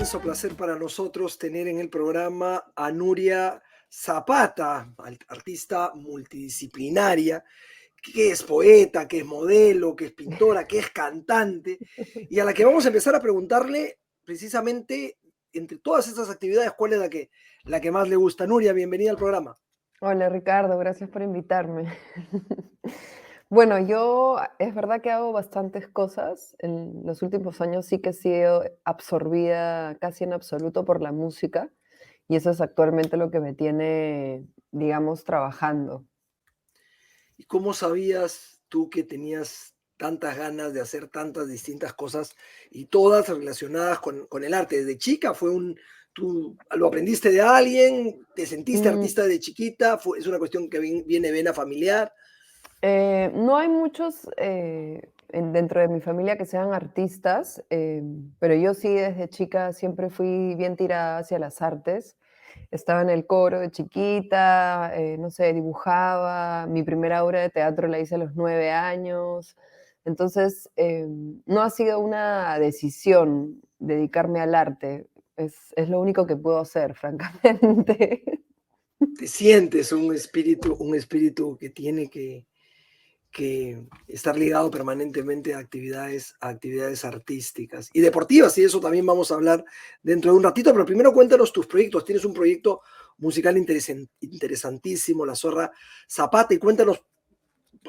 inmenso placer para nosotros tener en el programa a Nuria Zapata, artista multidisciplinaria, que es poeta, que es modelo, que es pintora, que es cantante, y a la que vamos a empezar a preguntarle precisamente entre todas estas actividades, ¿cuál es la que más le gusta? Nuria, bienvenida al programa. Hola Ricardo, gracias por invitarme. Bueno, yo es verdad que hago bastantes cosas. En los últimos años sí que he sido absorbida casi en absoluto por la música y eso es actualmente lo que me tiene, digamos, trabajando. ¿Y cómo sabías tú que tenías tantas ganas de hacer tantas distintas cosas y todas relacionadas con el arte? ¿Desde chica tú lo aprendiste de alguien? ¿Te sentiste Mm, artista de chiquita? ¿Es una cuestión que viene vena familiar? no hay muchos dentro de mi familia que sean artistas, pero yo sí desde chica siempre fui bien tirada hacia las artes. Estaba en el coro de chiquita, no sé, dibujaba. Mi primera obra de teatro la hice a los 9 años. Entonces, no ha sido una decisión dedicarme al arte. Es lo único que puedo hacer, francamente. ¿Te sientes un espíritu que tiene que estar ligado permanentemente a actividades artísticas y deportivas? Y eso también vamos a hablar dentro de un ratito, pero primero cuéntanos tus proyectos. Tienes un proyecto musical interesantísimo, La Zorra Zapata, y cuéntanos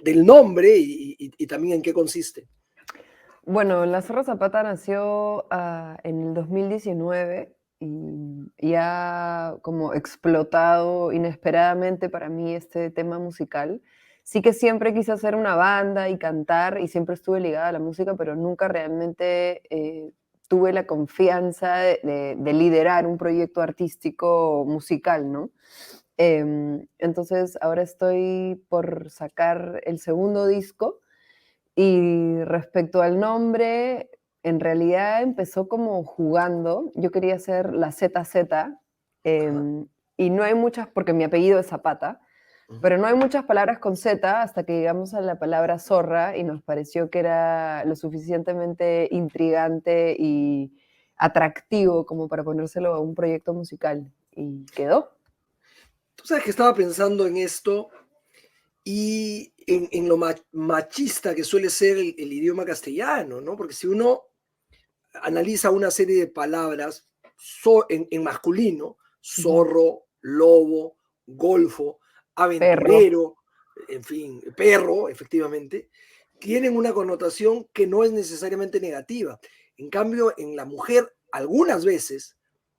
del nombre y también en qué consiste. Bueno, La Zorra Zapata nació en el 2019 y ha como explotado inesperadamente para mí este tema musical. Sí que siempre quise hacer una banda y cantar y siempre estuve ligada a la música, pero nunca realmente tuve la confianza de liderar un proyecto artístico musical, ¿no? Entonces ahora estoy por sacar el segundo disco y respecto al nombre, en realidad empezó como jugando. Yo quería hacer la ZZ, Ajá, y no hay muchas, porque mi apellido es Zapata, ujú. pero no hay muchas palabras con Z hasta que llegamos a la palabra zorra y nos pareció que era lo suficientemente intrigante y atractivo como para ponérselo a un proyecto musical. Y quedó. Tú sabes que estaba pensando en esto y en lo machista que suele ser el idioma castellano, ¿no? Porque si uno analiza una serie de palabras en masculino: Ujú. zorro, lobo, golfo, Perro. aventurero, en fin, perro, efectivamente, tienen una connotación que no es necesariamente negativa. En cambio, en la mujer, algunas veces,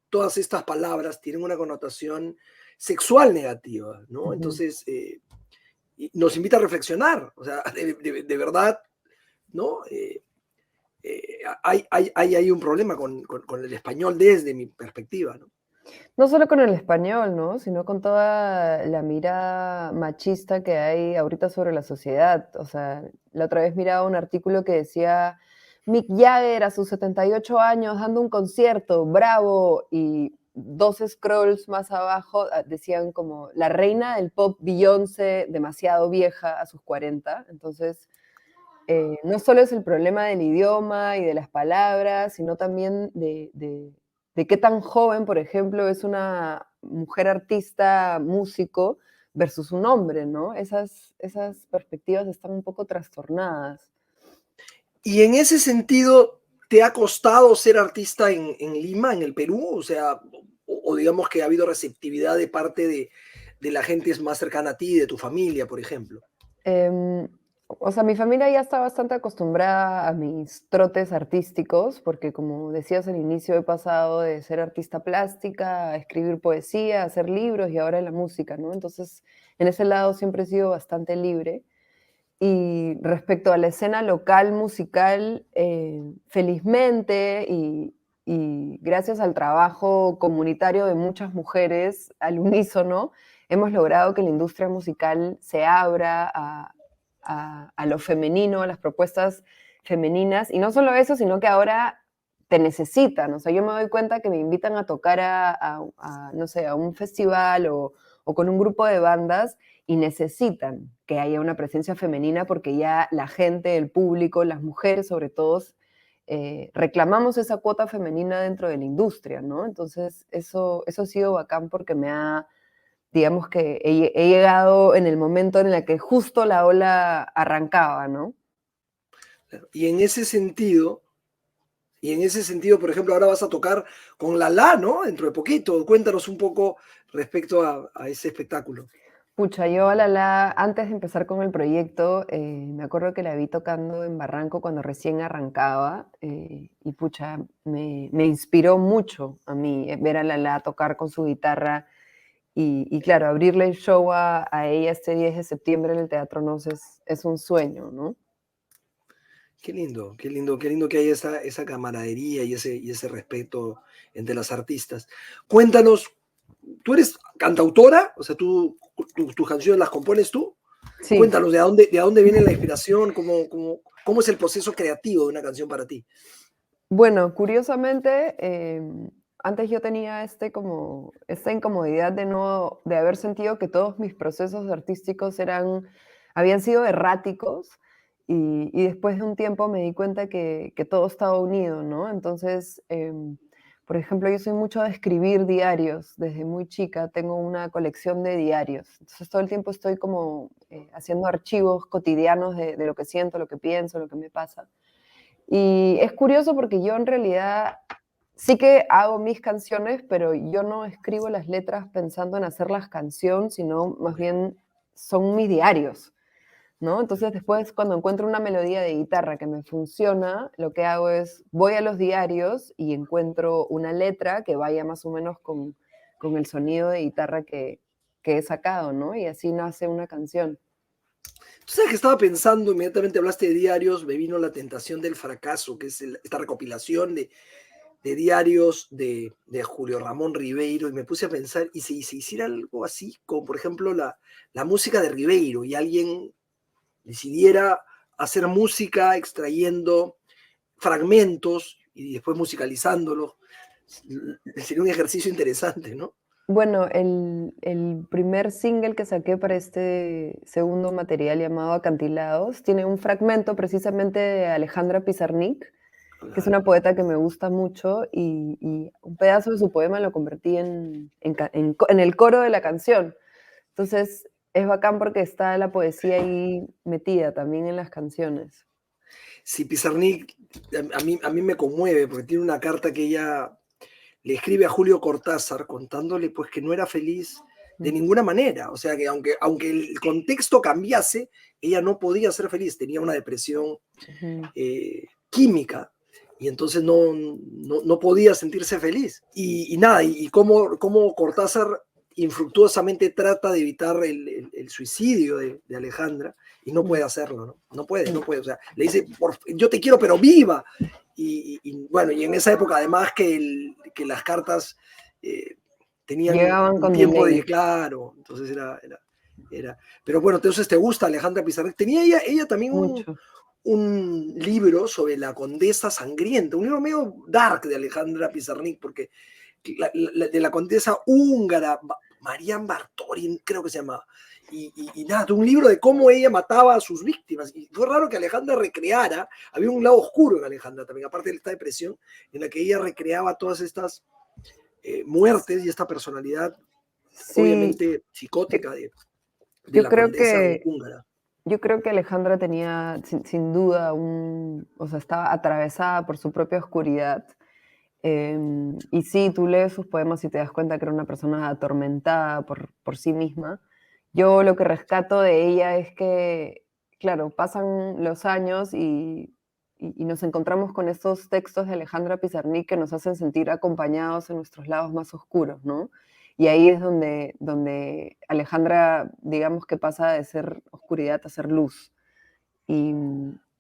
todas estas palabras tienen una connotación sexual negativa, ¿no? Ujú. Entonces, nos invita a reflexionar, o sea, de verdad, ¿no? Hay ahí un problema con el español desde mi perspectiva, ¿no? No solo con el español, ¿no? Sino con toda la mirada machista que hay ahorita sobre la sociedad. O sea, la otra vez miraba un artículo que decía Mick Jagger a sus 78 años dando un concierto, bravo, y dos scrolls más abajo decían como la reina del pop Beyoncé, demasiado vieja a sus 40. Entonces, no solo es el problema del idioma y de las palabras, sino también de qué tan joven, por ejemplo, es una mujer artista, músico, versus un hombre, ¿no? Esas perspectivas están un poco trastornadas. Y en ese sentido, ¿te ha costado ser artista en Lima, en el Perú? O sea, o digamos que ha habido receptividad de parte de la gente más cercana a ti, de tu familia, por ejemplo. Em, o sea, mi familia ya está bastante acostumbrada a mis trotes artísticos, porque como decías al inicio, he pasado de ser artista plástica a escribir poesía, a hacer libros y ahora la música, ¿no? Entonces, en ese lado siempre he sido bastante libre. Y respecto a la escena local musical, felizmente y gracias al trabajo comunitario de muchas mujeres al unísono, hemos logrado que la industria musical se abra a lo femenino, a las propuestas femeninas. Y no solo eso, sino que ahora te necesitan. O sea, yo me doy cuenta que me invitan a tocar no sé, a un festival o con un grupo de bandas y necesitan que haya una presencia femenina porque ya la gente, el público, las mujeres sobre todo, reclamamos esa cuota femenina dentro de la industria, ¿no? Entonces, eso ha sido bacán porque me ha, digamos que he llegado en el momento en el que justo la ola arrancaba, ¿no? Y en ese sentido, por ejemplo, ahora vas a tocar con La, ¿no? Dentro de poquito. Cuéntanos un poco respecto a ese espectáculo. Pucha, yo a la, antes de empezar con el proyecto, me acuerdo que la vi tocando en Barranco cuando recién arrancaba, y pucha, me inspiró mucho a mí ver a la tocar con su guitarra y claro, abrirle el show a ella este 10 de septiembre en el Teatro Nos es un sueño, ¿no? Qué lindo, qué lindo, qué lindo que haya esa camaradería y ese respeto entre las artistas. Cuéntanos, ¿tú eres cantautora? O sea, tus canciones las compones tú. Sí, Cuéntanos, de dónde viene la inspiración? ¿Cómo es el proceso creativo de una canción para ti? bueno, curiosamente, antes yo tenía como esta incomodidad de haber sentido que todos mis procesos artísticos habían sido erráticos y después de un tiempo me di cuenta que todo estaba unido, ¿no? Entonces, por ejemplo, yo soy mucho de escribir diarios. Desde muy chica tengo una colección de diarios. Entonces todo el tiempo estoy como haciendo archivos cotidianos de lo que siento, lo que pienso, lo que me pasa. Y es curioso porque yo en realidad sí que hago mis canciones, pero yo no escribo las letras pensando en hacerlas canción, sino más Ok. bien son mis diarios, ¿no? Entonces después cuando encuentro una melodía de guitarra que me funciona, lo que hago es voy a los diarios y encuentro una letra que vaya más o menos con el sonido de guitarra que he sacado, ¿no? Y así nace una canción. Tú sabes que estaba pensando, inmediatamente hablaste de diarios, me vino La Tentación del Fracaso, que es esta recopilación de diarios de Julio Ramón Ribeiro, y me puse a pensar, ¿y si se hiciera algo así, como por ejemplo la música de Ribeiro, y alguien decidiera hacer música extrayendo fragmentos y después musicalizándolos? Sería un ejercicio interesante, ¿no? Bueno, el primer single que saqué para este segundo material llamado Acantilados tiene un fragmento precisamente de Alejandra Pizarnik, que es Claro. una poeta que me gusta mucho, y un pedazo de su poema lo convertí en el coro de la canción. Entonces es bacán porque está la poesía ahí metida también en las canciones. Sí, Pizarnik a mí me conmueve porque tiene una carta que ella le escribe a Julio Cortázar contándole pues que no era feliz de Mm, ninguna manera, o sea que aunque el contexto cambiase, ella no podía ser feliz, tenía una depresión ujú. química y entonces no podía sentirse feliz. Y nada, y cómo Cortázar infructuosamente trata de evitar el suicidio de Alejandra y no Mm, puede hacerlo, ¿no? No mm. puede, o sea, le dice, yo te quiero pero viva. Bueno, y en esa época además que las cartas eh, tenían Llegaban un con tiempo delay. de claro, entonces era. Pero bueno, entonces te gusta Alejandra Pizarnik. Tenía ella también Mucho. un libro sobre la condesa sangrienta, un libro medio dark de Alejandra Pizarnik, porque de la condesa húngara, Marian Bartorin, creo que se llamaba. Y nada, un libro de cómo ella mataba a sus víctimas. Y fue raro que Alejandra recreara, había un lado oscuro en Alejandra también, aparte de esta depresión, en la que ella recreaba todas estas muertes y esta personalidad, Sí, obviamente yo, psicótica de yo la creo condesa que húngara. Yo creo que Alejandra tenía sin duda o sea, estaba atravesada por su propia oscuridad. Y sí, tú lees sus poemas y te das cuenta que era una persona atormentada por sí misma. Yo lo que rescato de ella es que, claro, pasan los años y nos encontramos con estos textos de Alejandra Pizarnik que nos hacen sentir acompañados en nuestros lados más oscuros, ¿no? Y ahí es donde Alejandra, digamos que pasa de ser oscuridad a ser luz. Y,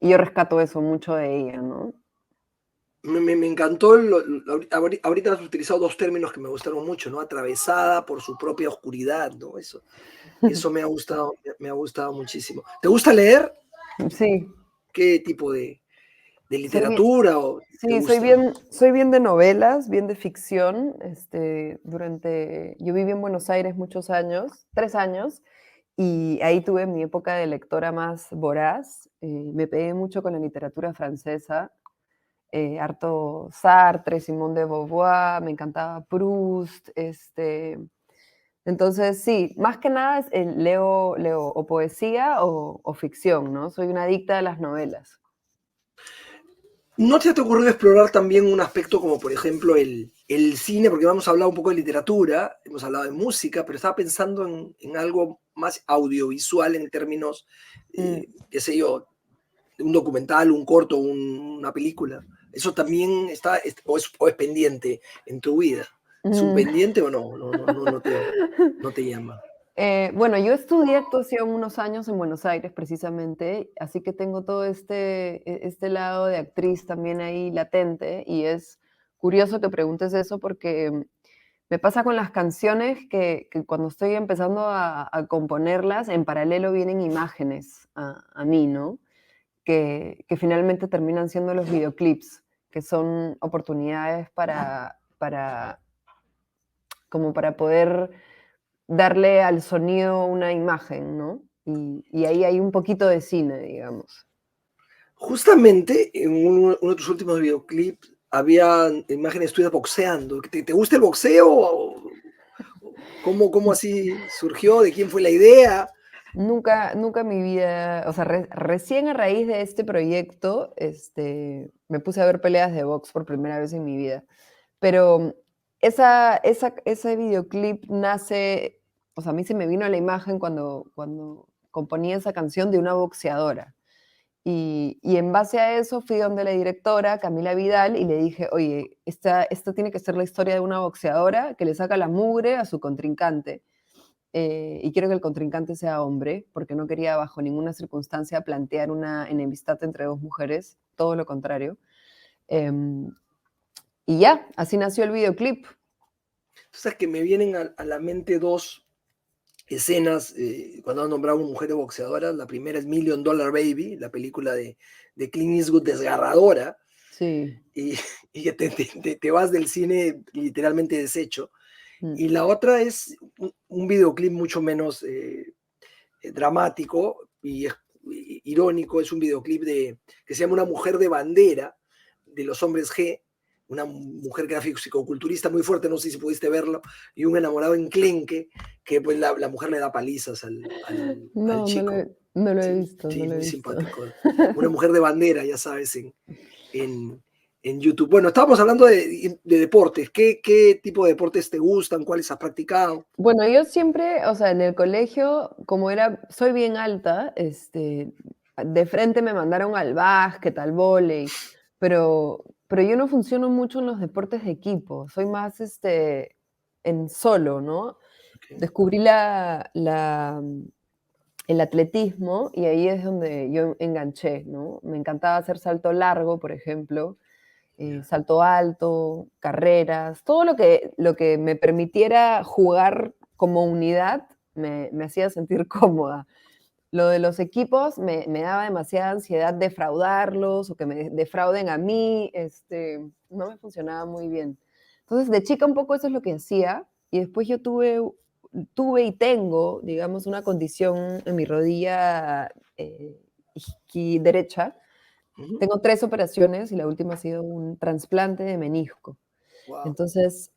y yo rescato eso mucho de ella, ¿no? Me encantó, ahorita has utilizado dos términos que me gustaron mucho, ¿no? Atravesada por su propia oscuridad, ¿no? Eso me ha gustado muchísimo. ¿Te gusta leer? Sí, ¿Qué tipo de soy bien, literatura o te sí, gusta? soy bien de novelas, bien de ficción. Yo viví en Buenos Aires muchos años, 3 años, y ahí tuve mi época de lectora más voraz. Me pegué mucho con la literatura francesa. harto Sartre, Simone de Beauvoir, me encantaba Proust, entonces sí, más que nada leo o poesía o ficción, ¿no? Soy una adicta de las novelas. ¿No te ocurrió explorar también un aspecto como, por ejemplo, el cine? Porque hemos hablado un poco de literatura, hemos hablado de música, pero estaba pensando en algo más audiovisual en términos, Mm. qué sé yo, un documental, un corto, una película. ¿Eso también está, o es pendiente en tu vida? ¿Es un Mm. pendiente o no? No te llama. Bueno, yo estudié actuación unos años en Buenos Aires precisamente, así que tengo todo este lado de actriz también ahí latente y es curioso que preguntes eso porque me pasa con las canciones que cuando estoy empezando a componerlas, en paralelo vienen imágenes a mí, ¿no? Que finalmente terminan siendo los videoclips, que son oportunidades como para poder darle al sonido una imagen, ¿no? Y ahí hay un poquito de cine, digamos. Justamente en uno de tus últimos videoclips había imágenes tuyas boxeando. ¿Te gusta el boxeo? ¿Cómo así surgió? ¿De quién fue la idea? Nunca en mi vida, o sea, recién a raíz de este proyecto, me puse a ver peleas de box por primera vez en mi vida. Pero ese videoclip nace, o sea, a mí se me vino a la imagen cuando componía esa canción de una boxeadora. Y en base a eso fui donde la directora, Camila Vidal, y le dije, oye, esta tiene que ser la historia de una boxeadora que le saca la mugre a su contrincante. Y quiero que el contrincante sea hombre, porque no quería bajo ninguna circunstancia plantear una enemistad entre dos mujeres, todo lo contrario. Em, y ya, así nació el videoclip. Entonces que me vienen a la mente dos escenas cuando han nombrado a una mujer boxeadora. La primera es Million Dollar Baby, la película de Clint Eastwood desgarradora, Sí. y, y que te vas del cine literalmente deshecho. Mm. Y la otra es un videoclip mucho menos dramático y irónico. Es un videoclip que se llama Una mujer de bandera, de los hombres G, una mujer que era fisicoculturista muy fuerte, no sé si pudiste verlo, y un enamorado enclenque, que pues la mujer le da palizas al No, chico. no lo he Sí, visto, no sí, lo he muy visto. simpático. Una mujer de bandera, ya sabes, en, en YouTube. Bueno, estábamos hablando de deportes. ¿Qué tipo de deportes te gustan? ¿Cuáles has practicado? Bueno, yo siempre, o sea, en el colegio, soy bien alta, de frente me mandaron al básquet, al vóley, pero yo no funciono mucho en los deportes de equipo, soy más, en solo, ¿no? Okay. Descubrí el atletismo y ahí es donde yo enganché, ¿no? Me encantaba hacer salto largo, por ejemplo, Yeah. salto alto, carreras, todo lo que me permitiera jugar como unidad me hacía sentir cómoda. Lo de los equipos me daba demasiada ansiedad defraudarlos o que me defrauden a mí, no me funcionaba muy bien. Entonces, de chica un poco eso es lo que hacía y después yo tuve y tengo, digamos, una condición en mi rodilla derecha. Uh-huh. Tengo 3 operaciones y la última ha sido un trasplante de menisco. Wow. Entonces,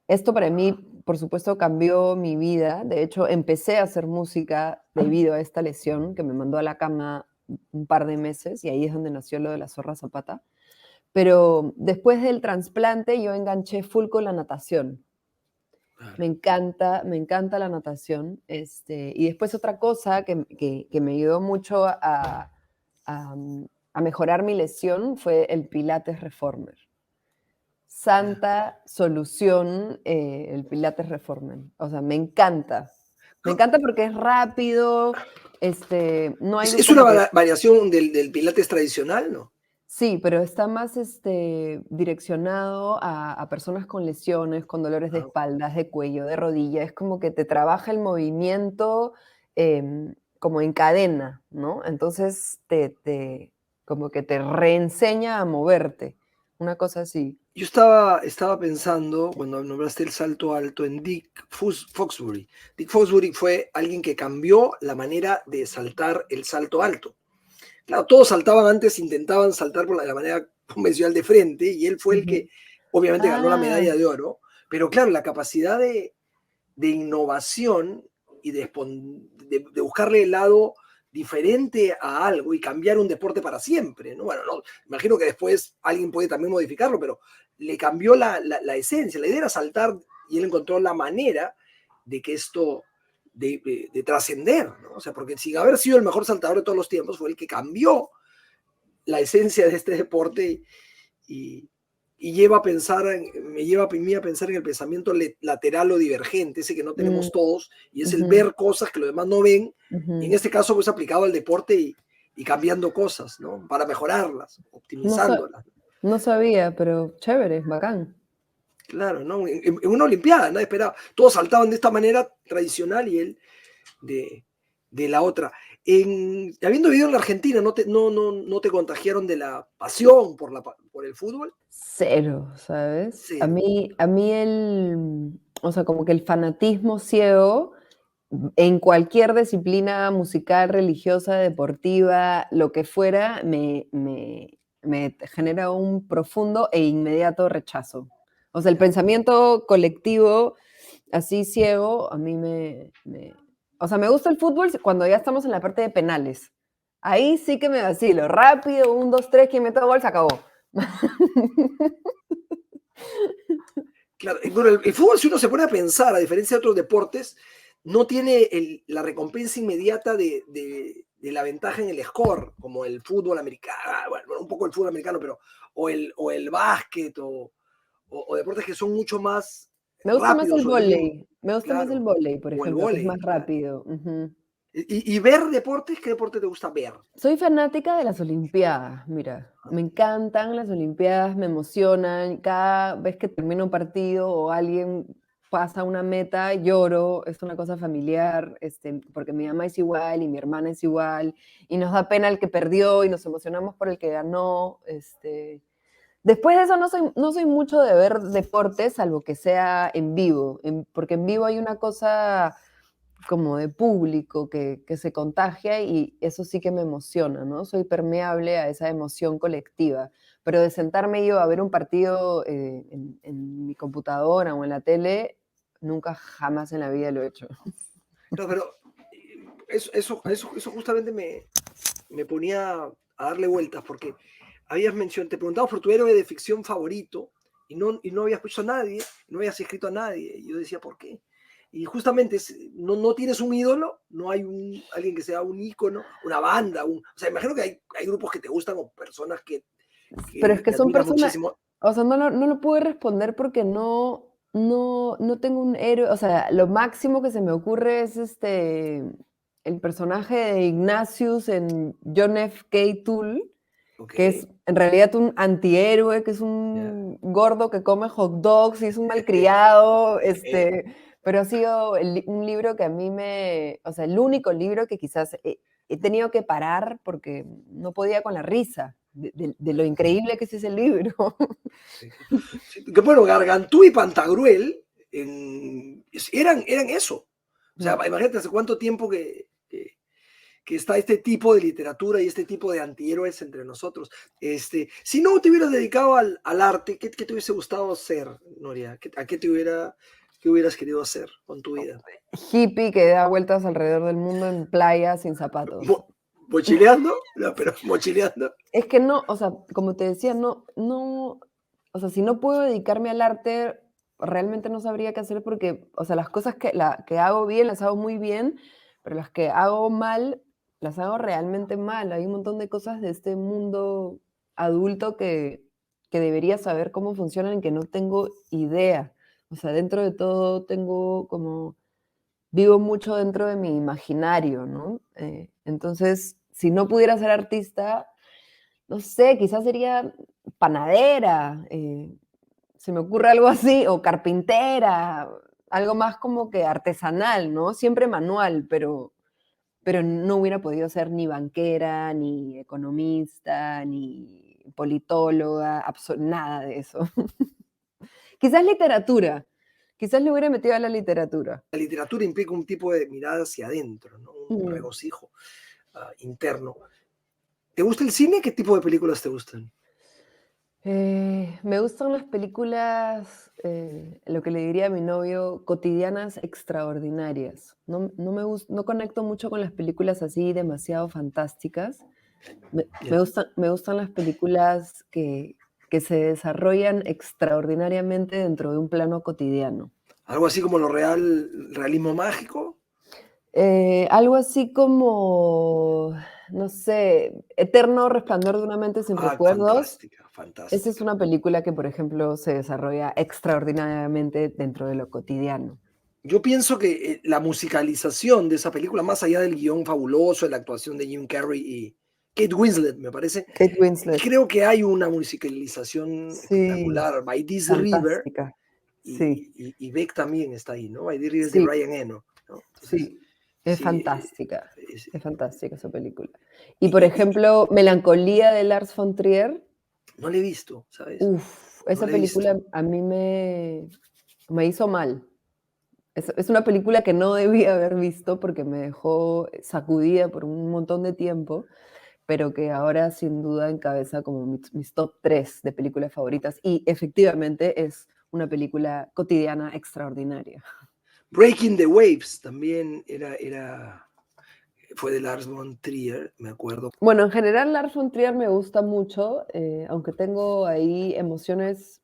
esto para mí, por supuesto, cambió mi vida. De hecho, empecé a hacer música debido a esta lesión que me mandó a la cama un par de meses y ahí es donde nació lo de la Zorra Zapata. Pero después del trasplante yo enganché full con la natación. Claro. Me encanta la natación. Y después otra cosa que me ayudó mucho a, a mejorar mi lesión fue el Pilates Reformer. Yeah. Santa solución, el Pilates Reformer. O sea, me encanta. Me encanta porque es rápido, no hay Es una como que. variación del Pilates tradicional, ¿no? Sí, pero está más direccionado a personas con lesiones, con dolores de Ah, espaldas, de cuello, de rodilla. Es como que te trabaja el movimiento como en cadena, ¿no? Entonces como que te reenseña a moverte, una cosa así. yo estaba pensando, cuando nombraste el salto alto, en Dick Foxbury. Dick Foxbury fue alguien que cambió la manera de saltar el salto alto. claro, todos saltaban antes, intentaban saltar por la manera convencional de frente, y él fue el que obviamente ganó la Ah, medalla de oro, pero claro, la capacidad de innovación y de buscarle el lado diferente a algo y cambiar un deporte para siempre, ¿no? Bueno, no, imagino que después alguien puede también modificarlo, pero le cambió la esencia, la idea era saltar y él encontró la manera de que esto, de trascender, ¿no? O sea, porque sin haber sido el mejor saltador de todos los tiempos, fue el que cambió la esencia de este deporte y, y lleva a pensar, me lleva a mí a pensar en el pensamiento lateral o divergente, ese que no mm, tenemos todos, y es el ujú, ver cosas que los demás no ven, y en ujú. este caso pues aplicado al deporte y cambiando cosas, ¿no? Para mejorarlas, No, optimizándolas. no sabía, pero chévere, bacán. Claro, ¿no? En una Olimpiada, nadie esperaba. Todos saltaban de esta manera tradicional y él de, de la otra. Habiendo vivido en la Argentina, ¿no te contagiaron de la pasión por el fútbol? Cero, ¿sabes? A Cero. mí, a mí el, o sea, como que el fanatismo ciego en cualquier disciplina musical, religiosa, deportiva, lo que fuera, me genera un profundo e inmediato rechazo. O sea, el Ya. pensamiento colectivo así ciego, a mí o sea, me gusta el fútbol cuando ya estamos en la parte de penales. Ahí sí que me vacilo. Rápido, un, dos, tres, quien mete gol, se acabó. Claro, bueno, el fútbol, si uno se pone a pensar, a diferencia de otros deportes, no tiene la recompensa inmediata de la ventaja en el score, como el fútbol americano, bueno, un poco el fútbol americano, pero o el básquet, o deportes que son mucho más Me gusta más el rápidos o de un, vóley. Me gusta más el claro, vóley, por o el ejemplo, que es vóley, más claro. rápido. Ujú. Y ver deportes, ¿qué deporte te gusta ver? Soy fanática de las Olimpiadas, mira, me encantan las Olimpiadas, me emocionan, cada vez que termino un partido o alguien pasa una meta, lloro, es una cosa familiar, porque mi mamá es igual y mi hermana es igual, y nos da pena el que perdió y nos emocionamos por el que ganó. Después de eso no soy mucho de ver deportes, salvo que sea en vivo, porque en vivo hay una cosa como de público que se contagia y eso sí que me emociona, ¿no? Soy permeable a esa emoción colectiva, pero de sentarme yo a ver un partido en mi computadora o en la tele, nunca jamás en la vida lo he hecho. No, pero eso justamente me ponía a darle vueltas, porque te preguntaba por tu héroe de ficción favorito y no habías puesto a nadie, no habías escrito a nadie. Y yo decía, ¿por qué? Y justamente no tienes un ídolo, no hay alguien que sea un ícono, una banda, o sea, imagino que hay grupos que te gustan o personas que, Pero es que, que que son admiras personas, muchísimo. o sea, no lo pude responder porque no tengo un héroe, o sea, lo máximo que se me ocurre es el personaje de Ignatius en John F. K. Toole, Ok, que es en realidad un antihéroe, que es ya. un gordo que come hot dogs y es un malcriado, Ok. pero ha sido un libro que a mí o sea, el único libro que quizás he tenido que parar porque no podía con la risa de lo increíble que es ese libro. Sí, sí. Sí, que bueno, Gargantú y Pantagruel eran eso. O sea, imagínate hace cuánto tiempo que está este tipo de literatura y este tipo de antihéroes entre nosotros. Si no te hubieras dedicado al arte, ¿qué te hubiese gustado hacer, Noria? ¿Qué hubieras querido hacer con tu vida? Hippie que da vueltas alrededor del mundo en playa sin zapatos. ¿Mochileando? No, pero mochileando. Es que no, o sea, como te decía, o sea, si no puedo dedicarme al arte, realmente no sabría qué hacer porque, o sea, las cosas que hago bien, las hago muy bien, pero las que hago mal, las hago realmente mal. Hay un montón de cosas de este mundo adulto que debería saber cómo funcionan y que no tengo idea. O sea, dentro de todo vivo mucho dentro de mi imaginario, ¿no? Entonces, si no pudiera ser artista, no sé, quizás sería panadera, se me ocurre algo así, o carpintera, algo más como que artesanal, ¿no? Siempre manual, pero no hubiera podido ser ni banquera, ni economista, ni politóloga, nada de eso. Quizás literatura, quizás le hubiera metido a la literatura. La literatura implica un tipo de mirada hacia adentro, ¿no? Un Mm. regocijo interno. ¿Te gusta el cine? ¿Qué tipo de películas te gustan? Me gustan las películas, lo que le diría a mi novio, cotidianas extraordinarias. No conecto mucho con las películas así demasiado fantásticas. Ya. Me gustan las películas que se desarrollan extraordinariamente dentro de un plano cotidiano. Algo así como realismo mágico. Algo así como, no sé, Eterno Resplandor de una mente sin Ah, recuerdos. fantástica, Esa es fantástica. una película que, por ejemplo, se desarrolla extraordinariamente dentro de lo cotidiano. Yo pienso que la musicalización de esa película, más allá del guión fabuloso, de la actuación de Jim Carrey y Kate Winslet, me parece, Kate Winslet. creo que hay una musicalización Sí, espectacular. By This River, fantástica. Sí, y Beck también está ahí, ¿no? By This River es de sí, Brian Eno, ¿no? Entonces, sí. Es sí, fantástica. es- Es fantástica esa película. Y, y, por y- y- ejemplo, Melancolía de Lars von Trier. no le he visto, ¿sabes? No Esa le he visto. película a mí me hizo mal. Es una película que no debía haber visto porque me dejó sacudida por un montón de tiempo, pero que ahora sin duda encabeza como mis top 3 de películas favoritas y efectivamente es una película cotidiana extraordinaria. Breaking the Waves también fue de Lars von Trier, me acuerdo. Bueno, en general Lars von Trier me gusta mucho, aunque tengo ahí emociones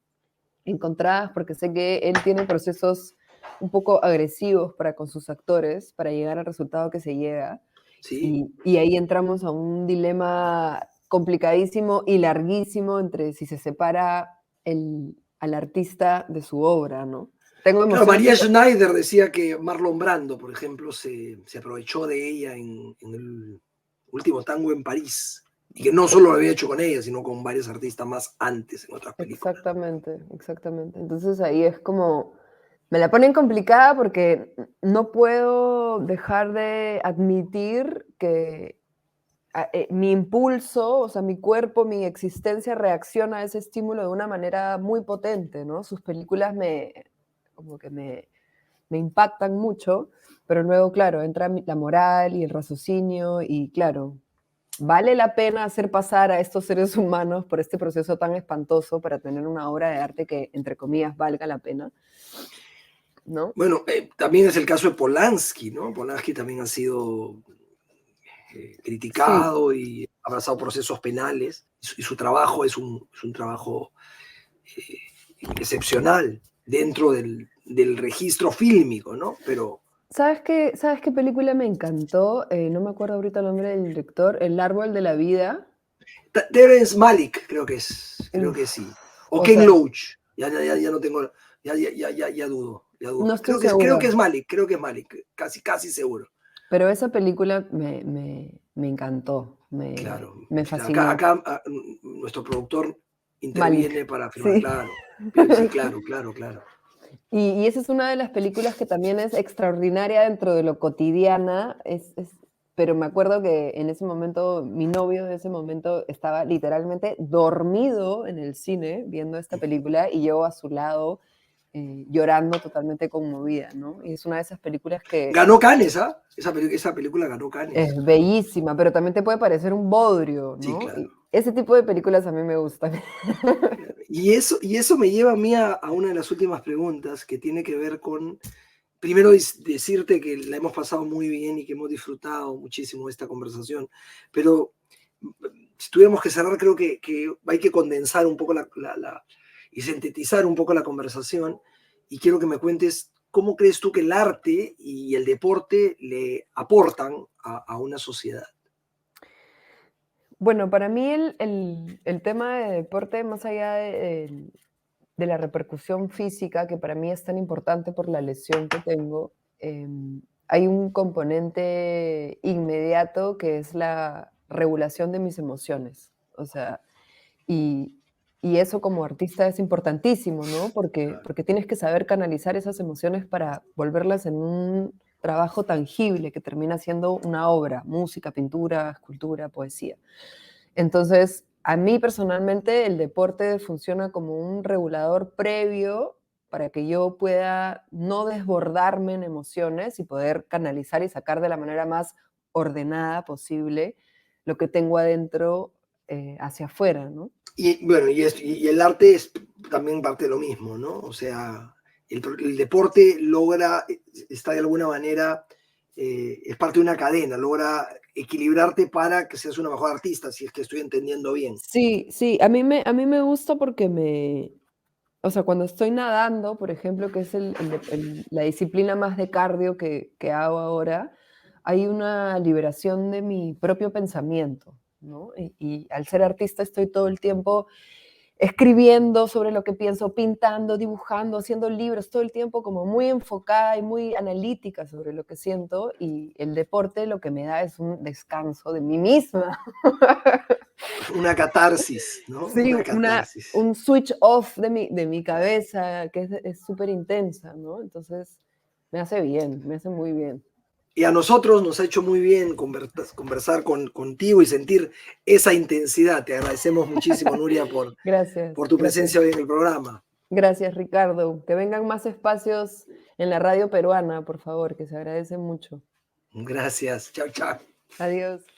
encontradas porque sé que él tiene procesos un poco agresivos para con sus actores para llegar al resultado que se llega. Sí, Y ahí entramos a un dilema complicadísimo y larguísimo entre si se separa al artista de su obra, ¿no? Tengo claro, emociones. María Schneider decía que Marlon Brando, por ejemplo, se aprovechó de ella en el último tango en París. Y que no solo lo había hecho con ella, sino con varios artistas más antes en otras películas. Exactamente, exactamente. Entonces ahí es como, me la ponen complicada porque no puedo dejar de admitir que mi impulso, o sea, mi cuerpo, mi existencia reacciona a ese estímulo de una manera muy potente, ¿no? Sus películas como que me impactan mucho, pero luego, claro, entra la moral y el raciocinio y, claro, ¿vale la pena hacer pasar a estos seres humanos por este proceso tan espantoso para tener una obra de arte que, entre comillas, valga la pena? ¿No? Bueno, también es el caso de Polanski, ¿no? Polanski también ha sido Sí, criticado y ha abrazado procesos penales. Y su trabajo es un trabajo eh, excepcional dentro del registro fílmico, ¿no? Pero ¿sabes qué película me encantó? No me acuerdo ahorita el nombre del director, El árbol de la vida. Terence Malick, creo que Uf, sí. O o Ken sea, Loach, ya no tengo, ya dudo, ya dudo. no estoy segura, Creo que es Malick, casi seguro. pero esa película me encantó, Claro, me claro. Acá, fascinó. nuestro productor Malik, interviene para afirmar, sí. claro. Sí, claro, claro, claro. Y esa es una de las películas que también es extraordinaria dentro de lo cotidiana, pero me acuerdo que en ese momento, mi novio de ese momento estaba literalmente dormido en el cine viendo esta película y yo a su lado llorando totalmente conmovida, ¿no? Y es una de esas películas que Ganó Cannes, ¿ah? Esa película ganó Cannes. es bellísima, pero también te puede parecer un bodrio, Sí, ¿no? claro. Y ese tipo de películas a mí me gustan. Claro. Y eso me lleva a mí a una de las últimas preguntas que tiene que ver con, primero decirte que la hemos pasado muy bien y que hemos disfrutado muchísimo esta conversación, pero si tuviéramos que cerrar, creo que hay que condensar un poco y sintetizar un poco la conversación y quiero que me cuentes cómo crees tú que el arte y el deporte le aportan a una sociedad. Bueno, para mí el tema de deporte, más allá de la repercusión física, que para mí es tan importante por la lesión que tengo, hay un componente inmediato que es la regulación de mis emociones. O sea, y, y eso como artista es importantísimo, ¿no? Porque tienes que saber canalizar esas emociones para volverlas en un trabajo tangible que termina siendo una obra, música, pintura, escultura, poesía. Entonces, a mí personalmente el deporte funciona como un regulador previo para que yo pueda no desbordarme en emociones y poder canalizar y sacar de la manera más ordenada posible lo que tengo adentro hacia afuera, ¿no? Y bueno, y el arte es también parte de lo mismo, ¿no? O sea, el deporte logra, está de alguna manera, es parte de una cadena, logra equilibrarte para que seas una mejor artista, si es que estoy entendiendo bien. Sí, sí, a mí me gusta porque o sea, cuando estoy nadando, por ejemplo, que es la disciplina más de cardio que hago ahora, hay una liberación de mi propio pensamiento, ¿no? Y al ser artista estoy todo el tiempo escribiendo sobre lo que pienso, pintando, dibujando, haciendo libros, todo el tiempo como muy enfocada y muy analítica sobre lo que siento, y el deporte lo que me da es un descanso de mí misma. Una catarsis, ¿no? Sí, Una catarsis. un switch off de mi cabeza que es súper intensa, ¿no? Entonces, me hace bien, me hace muy bien. Y a nosotros nos ha hecho muy bien conversar contigo y sentir esa intensidad. Te agradecemos muchísimo, Nuria, Gracias, por tu gracias. presencia hoy en el programa. Gracias, Ricardo. Que vengan más espacios en la radio peruana, por favor, que se agradece mucho. Gracias. Chao, chao. Adiós.